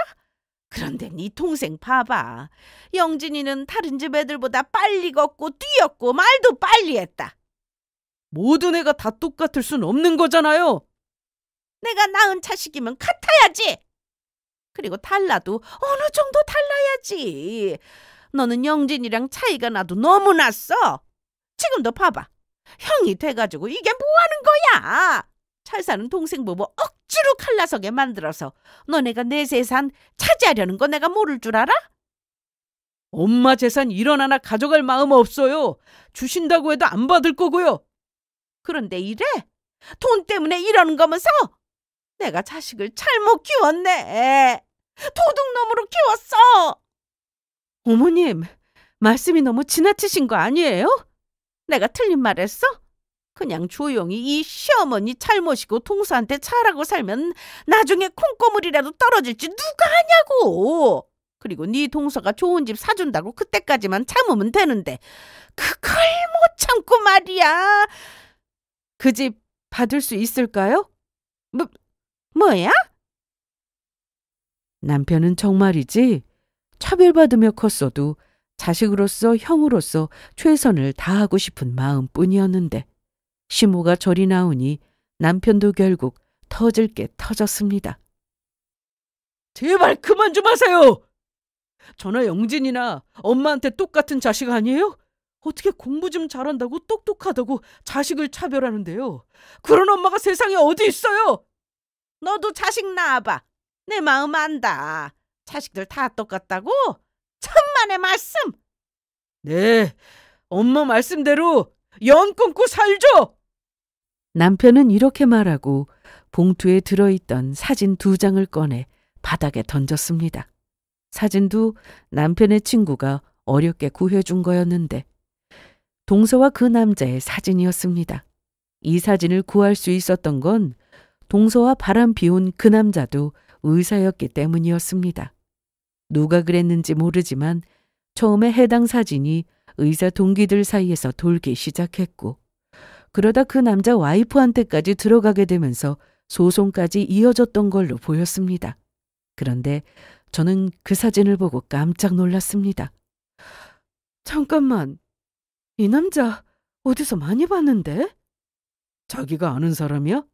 그런데 네 동생 봐봐. 영진이는 다른 집 애들보다 빨리 걷고 뛰었고 말도 빨리 했다. 모든 애가 다 똑같을 순 없는 거잖아요. 내가 낳은 자식이면 같아야지. 그리고 달라도 어느 정도 달라야지. 너는 영진이랑 차이가 나도 너무 났어. 지금도 봐봐. 형이 돼가지고 이게 뭐 하는 거야? 잘 사는 동생 부부 억지로 갈라서게 만들어서 너네가 내 재산 차지하려는 거 내가 모를 줄 알아? 엄마 재산 1원 하나 가져갈 마음 없어요. 주신다고 해도 안 받을 거고요. 그런데 이래? 돈 때문에 이러는 거면서? 내가 자식을 잘못 키웠네. 도둑놈으로 키웠어. 어머님, 말씀이 너무 지나치신 거 아니에요? 내가 틀린 말 했어? 그냥 조용히 이 시어머니 잘못이고 동서한테 잘하고 살면 나중에 콩고물이라도 떨어질지 누가 아냐고. 그리고 네 동서가 좋은 집 사준다고 그때까지만 참으면 되는데 그걸 못 참고 말이야. 그 집 받을 수 있을까요? 뭐야? 남편은 정말이지 차별받으며 컸어도 자식으로서 형으로서 최선을 다하고 싶은 마음뿐이었는데 시모가 저리 나오니 남편도 결국 터질 게 터졌습니다. 제발 그만 좀 하세요. 저나 영진이나 엄마한테 똑같은 자식 아니에요? 어떻게 공부 좀 잘한다고 똑똑하다고 자식을 차별하는데요. 그런 엄마가 세상에 어디 있어요? 너도 자식 낳아봐. 내 마음 안다. 자식들 다 똑같다고? 천만의 말씀. 네, 엄마 말씀대로 연 끊고 살죠. 남편은 이렇게 말하고 봉투에 들어있던 사진 2장을 꺼내 바닥에 던졌습니다. 사진도 남편의 친구가 어렵게 구해준 거였는데 동서와 그 남자의 사진이었습니다. 이 사진을 구할 수 있었던 건 동서와 바람 피운 그 남자도 의사였기 때문이었습니다. 누가 그랬는지 모르지만 처음에 해당 사진이 의사 동기들 사이에서 돌기 시작했고 그러다 그 남자 와이프한테까지 들어가게 되면서 소송까지 이어졌던 걸로 보였습니다. 그런데 저는 그 사진을 보고 깜짝 놀랐습니다. 잠깐만, 이 남자 어디서 많이 봤는데? 자기가 아는 사람이야?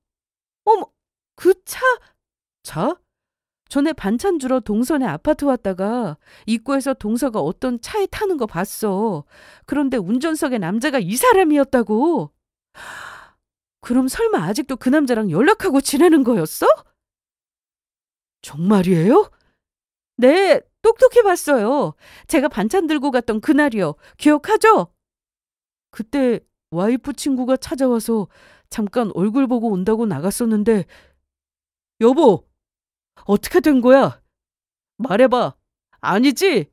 어머, 그 차? 차? 전에 반찬 주러 동선에 아파트 왔다가 입구에서 동서가 어떤 차에 타는 거 봤어. 그런데 운전석에 남자가 이 사람이었다고. 그럼 설마 아직도 그 남자랑 연락하고 지내는 거였어? 정말이에요? 네, 똑똑히 봤어요. 제가 반찬 들고 갔던 그날이요. 기억하죠? 그때 와이프 친구가 찾아와서 잠깐 얼굴 보고 온다고 나갔었는데 여보, 어떻게 된 거야? 말해봐. 아니지?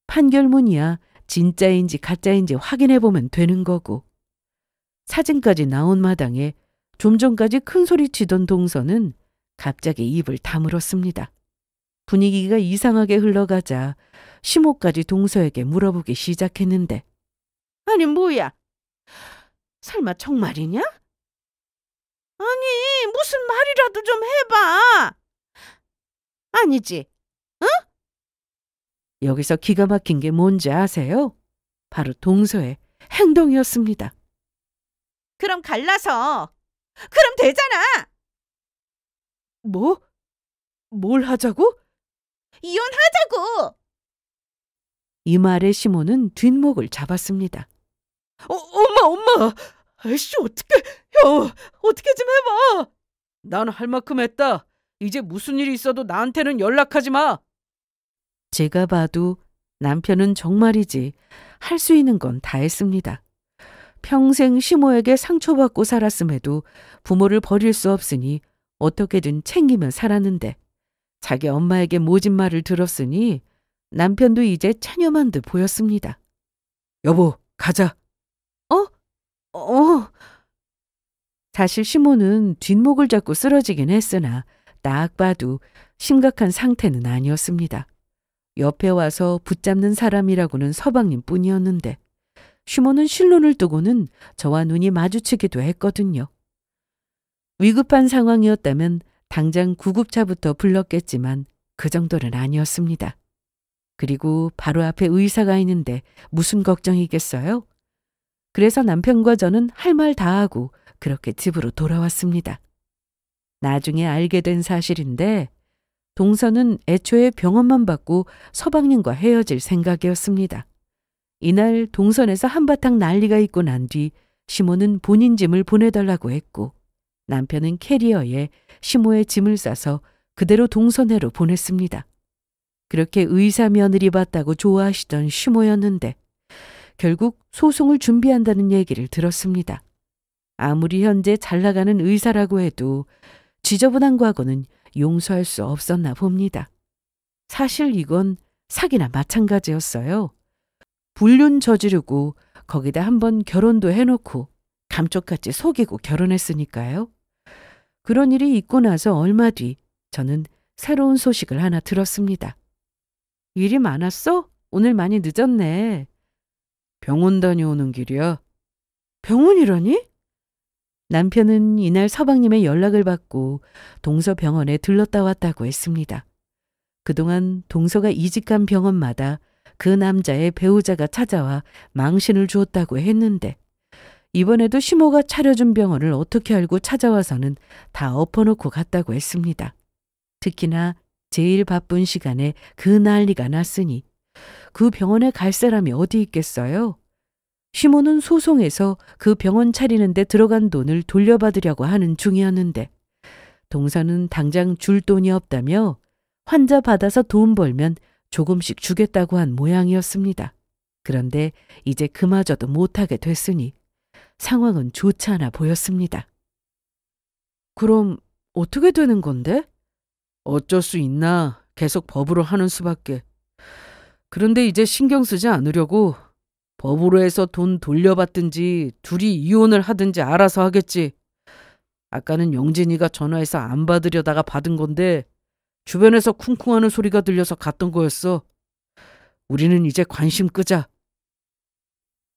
판결문이야 진짜인지 가짜인지 확인해보면 되는 거고. 사진까지 나온 마당에 좀 전까지 큰 소리 치던 동서는 갑자기 입을 다물었습니다. 분위기가 이상하게 흘러가자 시모까지 동서에게 물어보기 시작했는데 아니 뭐야? 설마 정말이냐? 아니 무슨 말이라도 좀 해봐. 아니지? 여기서 기가 막힌 게 뭔지 아세요? 바로 동서의 행동이었습니다. 그럼 갈라서. 그럼 되잖아. 뭐? 뭘 하자고? 이혼하자고. 이 말에 시모는 뒷목을 잡았습니다. 엄마! 아이씨, 어떻게 좀 해봐! 난 할 만큼 했다. 이제 무슨 일이 있어도 나한테는 연락하지 마. 제가 봐도 남편은 정말이지 할 수 있는 건 다 했습니다. 평생 시모에게 상처받고 살았음에도 부모를 버릴 수 없으니 어떻게든 챙기며 살았는데 자기 엄마에게 모진 말을 들었으니 남편도 이제 체념한 듯 보였습니다. 여보, 가자. 사실 시모는 뒷목을 잡고 쓰러지긴 했으나 딱 봐도 심각한 상태는 아니었습니다. 옆에 와서 붙잡는 사람이라고는 서방님 뿐이었는데 시모는 실눈을 뜨고는 저와 눈이 마주치기도 했거든요. 위급한 상황이었다면 당장 구급차부터 불렀겠지만 그 정도는 아니었습니다. 그리고 바로 앞에 의사가 있는데 무슨 걱정이겠어요? 그래서 남편과 저는 할 말 다 하고 그렇게 집으로 돌아왔습니다. 나중에 알게 된 사실인데 동서는 애초에 병원만 받고 서방님과 헤어질 생각이었습니다. 이날 동선에서 한바탕 난리가 있고 난 뒤 시모는 본인 짐을 보내달라고 했고 남편은 캐리어에 시모의 짐을 싸서 그대로 동선회로 보냈습니다. 그렇게 의사 며느리 봤다고 좋아하시던 시모였는데 결국 소송을 준비한다는 얘기를 들었습니다. 아무리 현재 잘 나가는 의사라고 해도 지저분한 과거는 용서할 수 없었나 봅니다. 사실 이건 사기나 마찬가지였어요. 불륜 저지르고 거기다 한번 결혼도 해놓고 감쪽같이 속이고 결혼했으니까요. 그런 일이 있고 나서 얼마 뒤 저는 새로운 소식을 하나 들었습니다. 일이 많았어? 오늘 많이 늦었네. 병원 다녀오는 길이야. 병원이라니? 남편은 이날 서방님의 연락을 받고 동서 병원에 들렀다 왔다고 했습니다. 그동안 동서가 이직한 병원마다 그 남자의 배우자가 찾아와 망신을 주었다고 했는데 이번에도 시모가 차려준 병원을 어떻게 알고 찾아와서는 다 엎어놓고 갔다고 했습니다. 특히나 제일 바쁜 시간에 그 난리가 났으니 그 병원에 갈 사람이 어디 있겠어요? 시모는 소송에서 그 병원 차리는 데 들어간 돈을 돌려받으려고 하는 중이었는데 동서는 당장 줄 돈이 없다며 환자 받아서 돈 벌면 조금씩 주겠다고 한 모양이었습니다. 그런데 이제 그마저도 못하게 됐으니 상황은 좋지 않아 보였습니다. 그럼 어떻게 되는 건데? 어쩔 수 있나? 계속 법으로 하는 수밖에. 그런데 이제 신경 쓰지 않으려고 법으로 해서 돈 돌려받든지 둘이 이혼을 하든지 알아서 하겠지. 아까는 영진이가 전화해서 안 받으려다가 받은 건데 주변에서 쿵쿵하는 소리가 들려서 갔던 거였어. 우리는 이제 관심 끄자.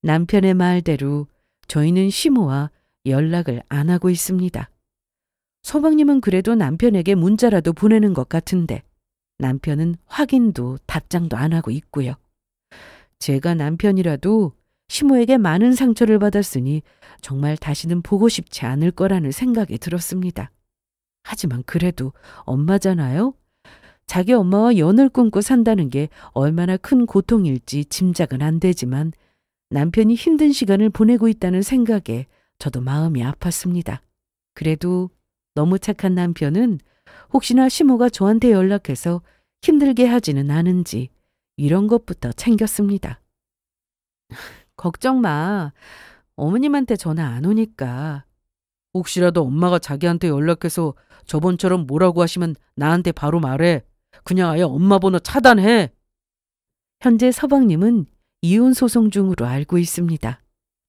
남편의 말대로 저희는 시모와 연락을 안 하고 있습니다. 서방님은 그래도 남편에게 문자라도 보내는 것 같은데 남편은 확인도 답장도 안 하고 있고요. 제가 남편이라도 시모에게 많은 상처를 받았으니 정말 다시는 보고 싶지 않을 거라는 생각이 들었습니다. 하지만 그래도 엄마잖아요. 자기 엄마와 연을 끊고 산다는 게 얼마나 큰 고통일지 짐작은 안 되지만 남편이 힘든 시간을 보내고 있다는 생각에 저도 마음이 아팠습니다. 그래도 너무 착한 남편은 혹시나 시모가 저한테 연락해서 힘들게 하지는 않은지 이런 것부터 챙겼습니다. 걱정 마. 어머님한테 전화 안 오니까. 혹시라도 엄마가 자기한테 연락해서 저번처럼 뭐라고 하시면 나한테 바로 말해. 그냥 아예 엄마 번호 차단해. 현재 서방님은 이혼 소송 중으로 알고 있습니다.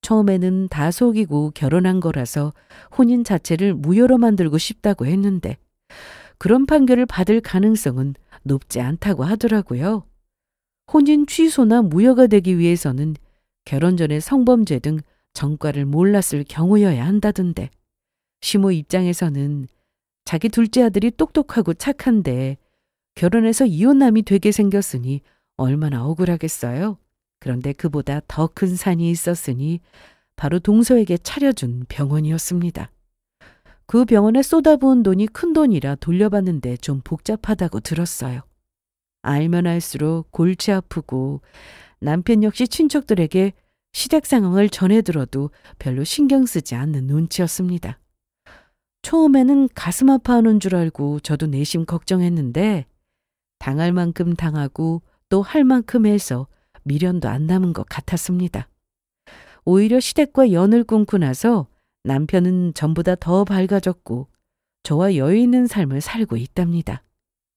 처음에는 다 속이고 결혼한 거라서 혼인 자체를 무효로 만들고 싶다고 했는데 그런 판결을 받을 가능성은 높지 않다고 하더라고요. 혼인 취소나 무효가 되기 위해서는 결혼 전에 성범죄 등 전과를 몰랐을 경우여야 한다던데 시모 입장에서는 자기 둘째 아들이 똑똑하고 착한데 결혼해서 이혼남이 되게 생겼으니 얼마나 억울하겠어요. 그런데 그보다 더 큰 산이 있었으니 바로 동서에게 차려준 병원이었습니다. 그 병원에 쏟아부은 돈이 큰 돈이라 돌려받는데 좀 복잡하다고 들었어요. 알면 알수록 골치 아프고 남편 역시 친척들에게 시댁 상황을 전해들어도 별로 신경 쓰지 않는 눈치였습니다. 처음에는 가슴 아파하는 줄 알고 저도 내심 걱정했는데 당할 만큼 당하고 또 할 만큼 해서 미련도 안 남은 것 같았습니다. 오히려 시댁과 연을 끊고 나서 남편은 전보다 더 밝아졌고 저와 여유 있는 삶을 살고 있답니다.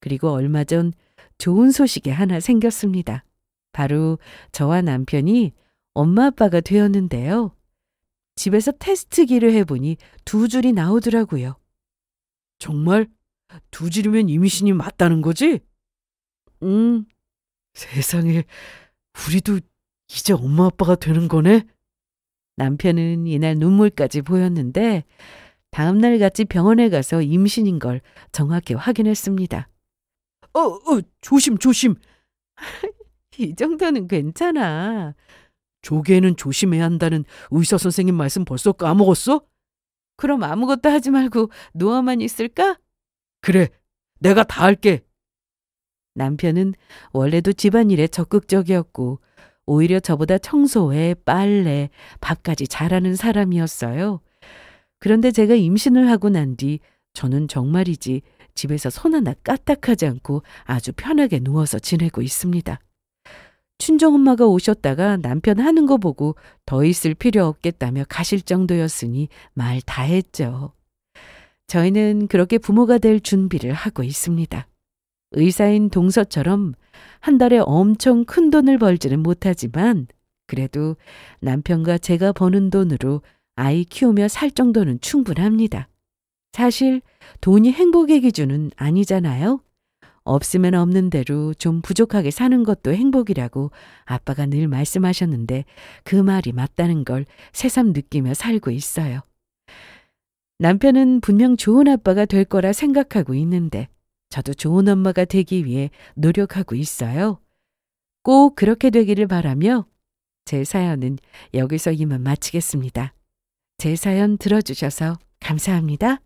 그리고 얼마 전 좋은 소식이 하나 생겼습니다. 바로 저와 남편이 엄마 아빠가 되었는데요. 집에서 테스트기를 해보니 2줄이 나오더라고요. 정말? 2줄이면 임신이 맞다는 거지? 세상에, 우리도 이제 엄마 아빠가 되는 거네? 남편은 이날 눈물까지 보였는데 다음날 같이 병원에 가서 임신인 걸 정확히 확인했습니다. 조심. 이 정도는 괜찮아. 조개는 조심해야 한다는 의사 선생님 말씀 벌써 까먹었어? 그럼 아무것도 하지 말고 누워만 있을까? 그래, 내가 다 할게. 남편은 원래도 집안일에 적극적이었고 오히려 저보다 청소에 빨래, 밥까지 잘하는 사람이었어요. 그런데 제가 임신을 하고 난 뒤 저는 정말이지 집에서 손 하나 까딱하지 않고 아주 편하게 누워서 지내고 있습니다. 친정엄마가 오셨다가 남편 하는 거 보고 더 있을 필요 없겠다며 가실 정도였으니 말 다 했죠. 저희는 그렇게 부모가 될 준비를 하고 있습니다. 의사인 동서처럼 한 달에 엄청 큰 돈을 벌지는 못하지만 그래도 남편과 제가 버는 돈으로 아이 키우며 살 정도는 충분합니다. 사실 돈이 행복의 기준은 아니잖아요. 없으면 없는 대로 좀 부족하게 사는 것도 행복이라고 아빠가 늘 말씀하셨는데 그 말이 맞다는 걸 새삼 느끼며 살고 있어요. 남편은 분명 좋은 아빠가 될 거라 생각하고 있는데 저도 좋은 엄마가 되기 위해 노력하고 있어요. 꼭 그렇게 되기를 바라며 제 사연은 여기서 이만 마치겠습니다. 제 사연 들어주셔서 감사합니다.